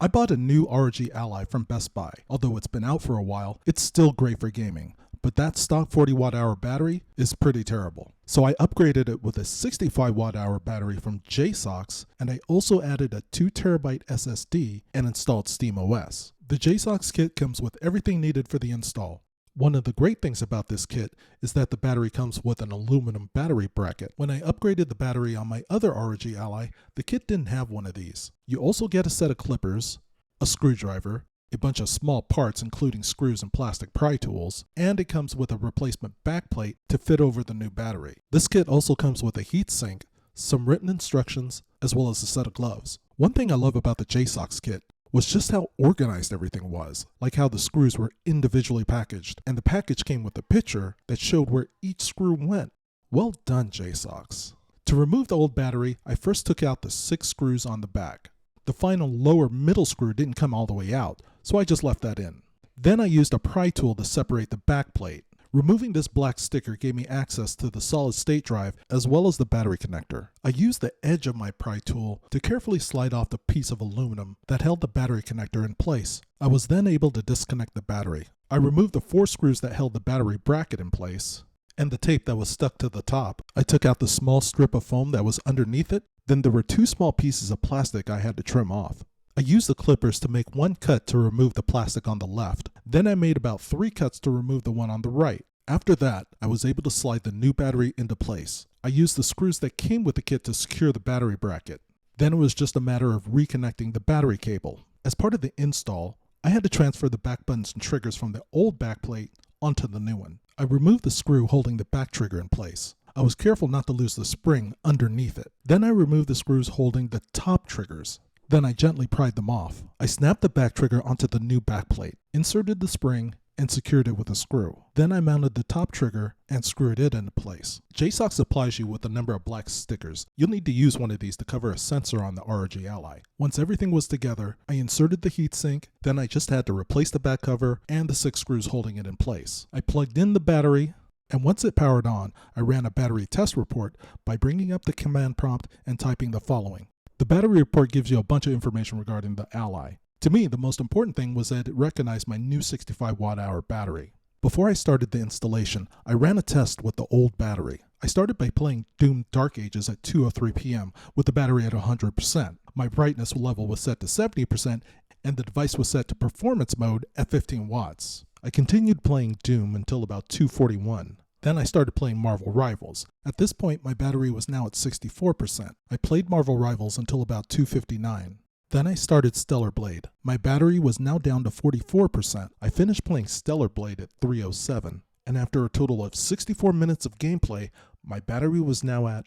I bought a new ROG Ally from Best Buy. Although it's been out for a while, it's still great for gaming. But that stock 40 watt-hour battery is pretty terrible. So I upgraded it with a 65 watt-hour battery from Wh Jsaux, and I also added a 2 terabyte SSD and installed SteamOS. The Wh Jsaux kit comes with everything needed for the install. One of the great things about this kit is that the battery comes with an aluminum battery bracket. When I upgraded the battery on my other ROG Ally, the kit didn't have one of these. You also get a set of clippers, a screwdriver, a bunch of small parts including screws and plastic pry tools, and it comes with a replacement backplate to fit over the new battery. This kit also comes with a heatsink, some written instructions, as well as a set of gloves. One thing I love about the Wh Jsaux kit was just how organized everything was, like how the screws were individually packaged, and the package came with a picture that showed where each screw went. Well done, Wh Jsaux. To remove the old battery, I first took out the 6 screws on the back. The final lower middle screw didn't come all the way out, so I just left that in. Then I used a pry tool to separate the back plate. Removing this black sticker gave me access to the solid state drive as well as the battery connector. I used the edge of my pry tool to carefully slide off the piece of aluminum that held the battery connector in place. I was then able to disconnect the battery. I removed the 4 screws that held the battery bracket in place and the tape that was stuck to the top. I took out the small strip of foam that was underneath it. Then there were 2 small pieces of plastic I had to trim off. I used the clippers to make 1 cut to remove the plastic on the left. Then I made about 3 cuts to remove the one on the right. After that, I was able to slide the new battery into place. I used the screws that came with the kit to secure the battery bracket. Then it was just a matter of reconnecting the battery cable. As part of the install, I had to transfer the back buttons and triggers from the old backplate onto the new one. I removed the screw holding the back trigger in place. I was careful not to lose the spring underneath it. Then I removed the screws holding the top triggers. Then I gently pried them off. I snapped the back trigger onto the new backplate, inserted the spring, and secured it with a screw. Then I mounted the top trigger and screwed it into place. Wh Jsaux supplies you with a number of black stickers. You'll need to use one of these to cover a sensor on the ROG Ally. Once everything was together, I inserted the heatsink, then I just had to replace the back cover and the 6 screws holding it in place. I plugged in the battery, and once it powered on, I ran a battery test report by bringing up the command prompt and typing the following. The battery report gives you a bunch of information regarding the Ally. To me, the most important thing was that it recognized my new 65 watt-hour battery. Before I started the installation, I ran a test with the old battery. I started by playing Doom Dark Ages at 2:03 p.m. with the battery at 100%. My brightness level was set to 70% and the device was set to performance mode at 15 watts. I continued playing Doom until about 2:41. Then I started playing Marvel Rivals. At this point, my battery was now at 64%. I played Marvel Rivals until about 2:59. Then I started Stellar Blade. My battery was now down to 44%. I finished playing Stellar Blade at 3:07. And after a total of 64 minutes of gameplay, my battery was now at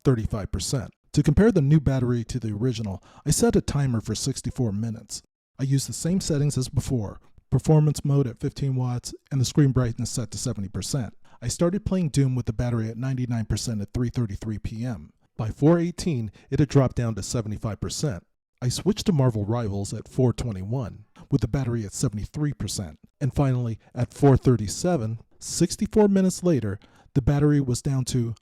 35%. To compare the new battery to the original, I set a timer for 64 minutes. I used the same settings as before, performance mode at 15 watts and the screen brightness set to 70%. I started playing Doom with the battery at 99% at 3:33 p.m. By 4:18, it had dropped down to 75%. I switched to Marvel Rivals at 4:21 with the battery at 73%. And finally, at 4:37, 64 minutes later, the battery was down to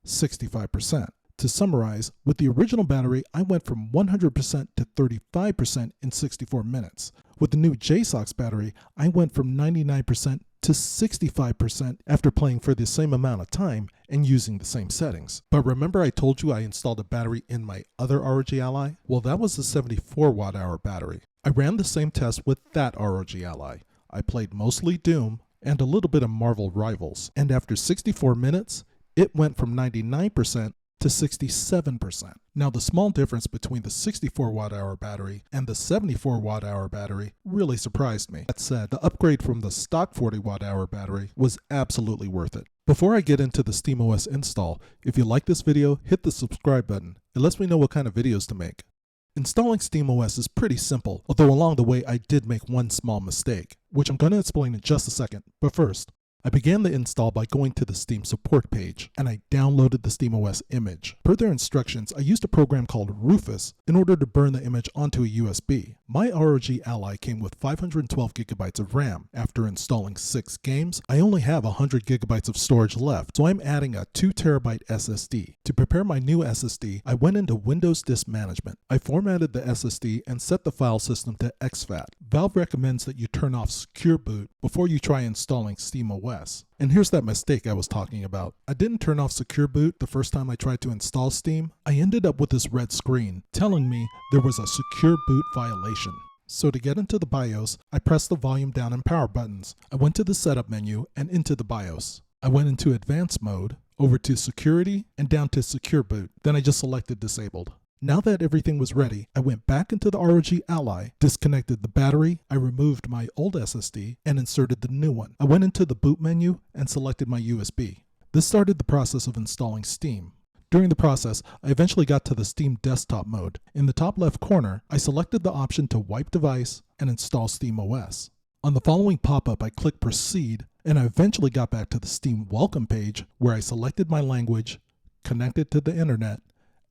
65%. To summarize, with the original battery, I went from 100% to 35% in 64 minutes. With the new Wh Jsaux battery, I went from 99% to 65% after playing for the same amount of time and using the same settings. But remember I told you I installed a battery in my other ROG Ally? Well, that was a 74 watt-hour battery. I ran the same test with that ROG Ally. I played mostly Doom and a little bit of Marvel Rivals. And after 64 minutes, it went from 99% to 67%. Now the small difference between the 64 watt-hour battery and the 74 watt-hour battery really surprised me. That said, the upgrade from the stock 40 watt-hour battery was absolutely worth it. Before I get into the SteamOS install, if you like this video, hit the subscribe button. It lets me know what kind of videos to make. Installing SteamOS is pretty simple, although along the way I did make one small mistake, which I'm going to explain in just a second. But first, I began the install by going to the Steam support page, and I downloaded the SteamOS image. Per their instructions, I used a program called Rufus in order to burn the image onto a USB. My ROG Ally came with 512 gigabytes of RAM. After installing 6 games, I only have 100 gigabytes of storage left, so I'm adding a 2 terabyte SSD. To prepare my new SSD, I went into Windows Disk Management. I formatted the SSD and set the file system to exFAT. Valve recommends that you turn off Secure Boot before you try installing SteamOS. And here's that mistake I was talking about. I didn't turn off Secure Boot the first time I tried to install Steam. I ended up with this red screen telling me there was a Secure Boot violation. So to get into the BIOS, I pressed the volume down and power buttons. I went to the setup menu and into the BIOS. I went into advanced mode, over to security, and down to Secure Boot. Then I just selected disabled. Now that everything was ready, I went back into the ROG Ally, disconnected the battery, I removed my old SSD, and inserted the new one. I went into the boot menu and selected my USB. This started the process of installing Steam. During the process, I eventually got to the Steam desktop mode. In the top left corner, I selected the option to wipe device and install SteamOS. On the following pop-up, I clicked Proceed, and I eventually got back to the Steam welcome page where I selected my language, connected to the internet,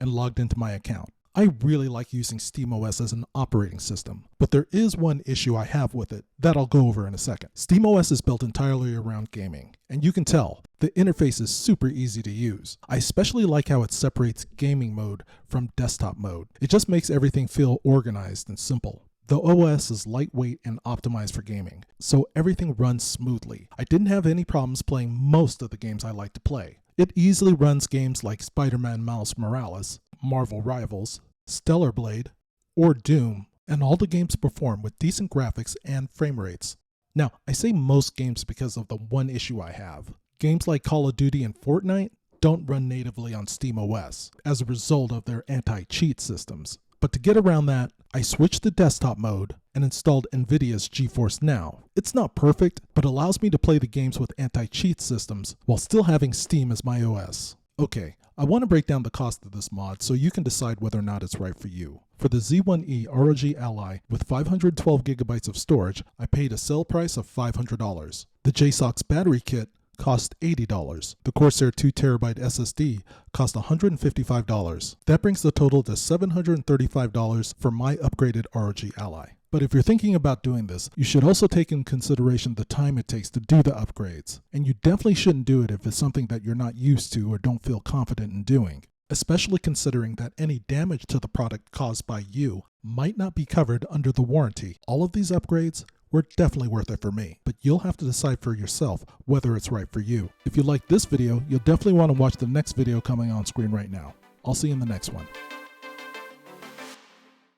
and logged into my account. I really like using SteamOS as an operating system, but there is one issue I have with it that I'll go over in a second. SteamOS is built entirely around gaming, and you can tell the interface is super easy to use. I especially like how it separates gaming mode from desktop mode. It just makes everything feel organized and simple. The OS is lightweight and optimized for gaming, so everything runs smoothly. I didn't have any problems playing most of the games I like to play. It easily runs games like Spider-Man Miles Morales, Marvel Rivals, Stellar Blade, or Doom, and all the games perform with decent graphics and frame rates. Now, I say most games because of the one issue I have. Games like Call of Duty and Fortnite don't run natively on SteamOS as a result of their anti-cheat systems. But to get around that, I switched to desktop mode and installed NVIDIA's GeForce Now. It's not perfect, but allows me to play the games with anti-cheat systems while still having Steam as my OS. Okay, I want to break down the cost of this mod so you can decide whether or not it's right for you. For the Z1E ROG Ally with 512 gigabytes of storage, I paid a sale price of $500. The Wh Jsaux Battery kit cost $80. The Corsair 2 terabyte SSD cost $155. That brings the total to $735 for my upgraded ROG Ally. But if you're thinking about doing this, you should also take in consideration the time it takes to do the upgrades. And you definitely shouldn't do it if it's something that you're not used to or don't feel confident in doing, especially considering that any damage to the product caused by you might not be covered under the warranty. All of these upgrades were definitely worth it for me, but you'll have to decide for yourself whether it's right for you. If you like this video, you'll definitely want to watch the next video coming on screen right now. I'll see you in the next one.